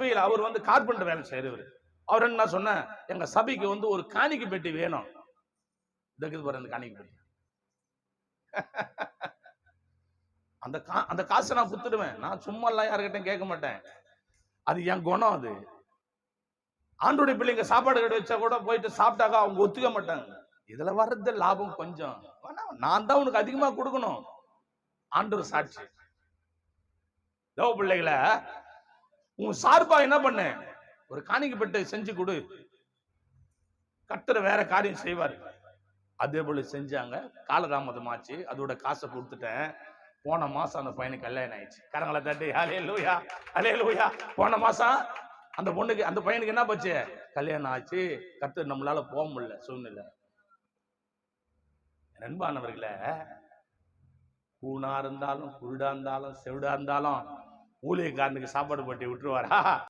சபையில் அவர் வந்து கார்பெண்டர் வேலை செய்யறவர். அவர் என்ன சொன்ன, எங்க சபைக்கு வந்து ஒரு காணிக்கை பெட்டி வேணும். அந்த காணிக்கை பெட்டி அந்த காசை நான் குத்துடுவேன். நான் சும்மா எல்லாம் யாருக்கிட்டையும் கேட்க மாட்டேன். அது என் குணம். அது ஆண்டோடைய பிள்ளைங்க சாப்பாடு கடை வச்சா கூட போயிட்டு சாப்பிட்டாக்கா அவங்க ஒத்துக்க மாட்டாங்க. இதுல வர்றது லாபம் கொஞ்சம், நான் தான் உனக்கு அதிகமா கொடுக்கணும். ஆண்டவர் சாட்சி. தேவ பிள்ளைகளை உன் சார்பா என்ன பண்ண, ஒரு காணிக்கை பெட்டை செஞ்சு கொடு, கர்த்தர் வேற காரியம் செய்வார். அதே போல செஞ்சாங்க. காலதாமதமாச்சு, அதோட காசை கொடுத்துட்டேன். போன மாசம் அந்த பையனுக்கு கல்யாணம் ஆயிடுச்சு. கரங்களை தட்டி ஹல்லேலூயா ஹல்லேலூயா. போன மாசம் அந்த பொண்ணுக்கு, அந்த பையனுக்கு என்ன போச்சு, கல்யாணம் ஆச்சு. கர்த்தர் நம்மளால போக முடியல சூழ்நிலை. நண்பானவர்களே, கூணா இருந்தாலும் குருடா இருந்தாலும் செவிடா இருந்தாலும் ஊழியக்காரனுக்கு சாப்பாடு போட்டி விட்டுருவாரா?